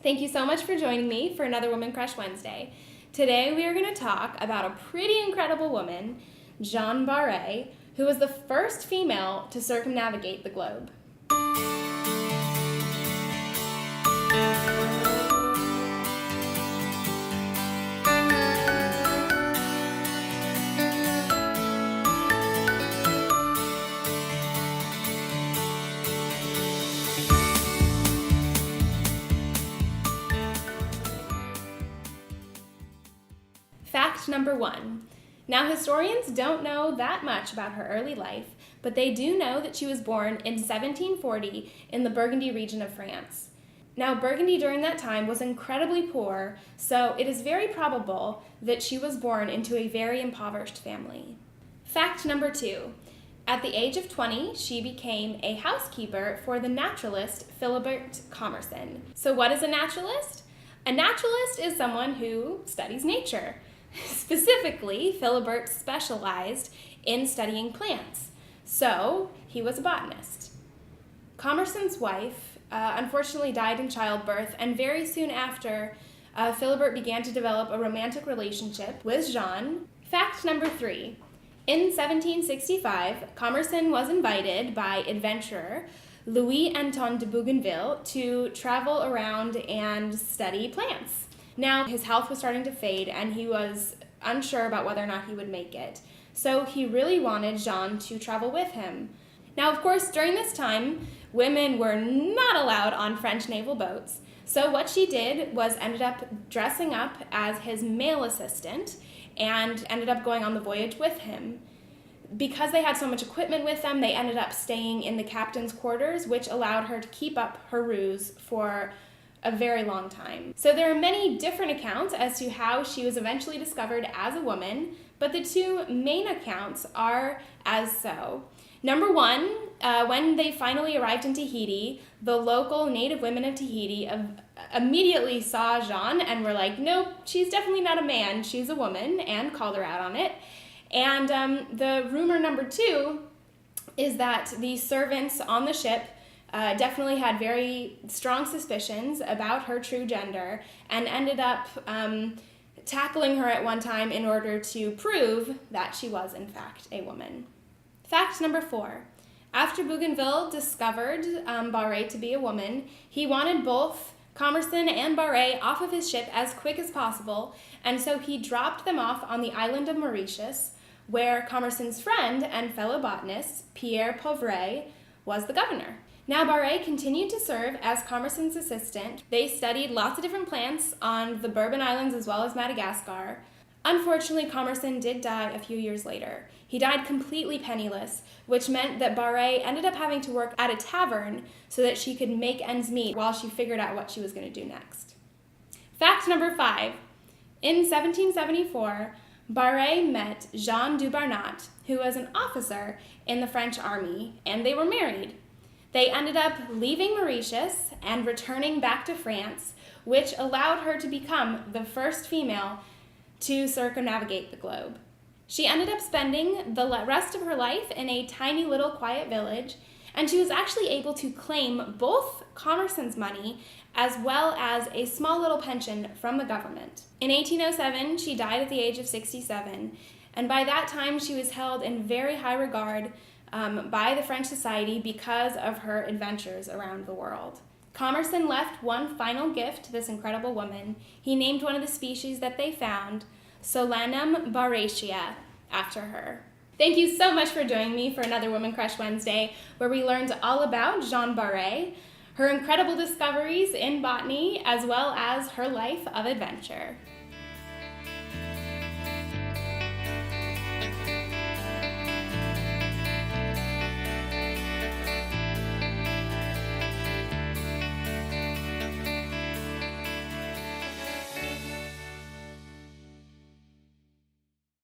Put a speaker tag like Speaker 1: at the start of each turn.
Speaker 1: Thank you so much for joining me for another Woman Crush Wednesday. Today we are going to talk about a pretty incredible woman, Jeanne Baret, who was the first female to circumnavigate the globe. Fact number 1. Now, historians don't know that much about her early life, but they do know that she was born in 1740 in the Burgundy region of France. Now, Burgundy during that time was incredibly poor, so it is very probable that she was born into a very impoverished family. Fact number 2. At the age of 20, she became a housekeeper for the naturalist Philibert Commerson. So what is a naturalist? A naturalist is someone who studies nature. Specifically, Philibert specialized in studying plants, so he was a botanist. Commerson's wife unfortunately died in childbirth, and very soon after, Philibert began to develop a romantic relationship with Jeanne. Fact number 3. In 1765, Commerson was invited by adventurer Louis-Antoine de Bougainville to travel around and study plants. Now, his health was starting to fade, and he was unsure about whether or not he would make it. So he really wanted Jeanne to travel with him. Now, of course, during this time, women were not allowed on French naval boats. So what she did was ended up dressing up as his male assistant and ended up going on the voyage with him. Because they had so much equipment with them, they ended up staying in the captain's quarters, which allowed her to keep up her ruse for a very long time. So there are many different accounts as to how she was eventually discovered as a woman, but the two main accounts are as so. Number 1, when they finally arrived in Tahiti, the local native women of Tahiti immediately saw Jeanne and were like, nope, she's definitely not a man, she's a woman, and called her out on it. And the rumor number 2 is that the servants on the ship definitely had very strong suspicions about her true gender and ended up tackling her at one time in order to prove that she was, in fact, a woman. Fact number 4. After Bougainville discovered Baret to be a woman, he wanted both Commerson and Baret off of his ship as quick as possible, and so he dropped them off on the island of Mauritius, where Commerson's friend and fellow botanist, Pierre Pauvret, was the governor. Now, Baret continued to serve as Commerson's assistant. They studied lots of different plants on the Bourbon Islands as well as Madagascar. Unfortunately, Commerson did die a few years later. He died completely penniless, which meant that Baret ended up having to work at a tavern so that she could make ends meet while she figured out what she was going to do next. Fact number 5. In 1774, Baret met Jean du Barnat, who was an officer in the French army, and they were married. They ended up leaving Mauritius and returning back to France, which allowed her to become the first female to circumnavigate the globe. She ended up spending the rest of her life in a tiny little quiet village, and she was actually able to claim both Commerson's money as well as a small little pension from the government. In 1807, she died at the age of 67, and by that time she was held in very high regard by the French society because of her adventures around the world. Commerson left one final gift to this incredible woman. He named one of the species that they found Solanum baretia after her. Thank you so much for joining me for another Woman Crush Wednesday, where we learned all about Jeanne Baret, her incredible discoveries in botany, as well as her life of adventure.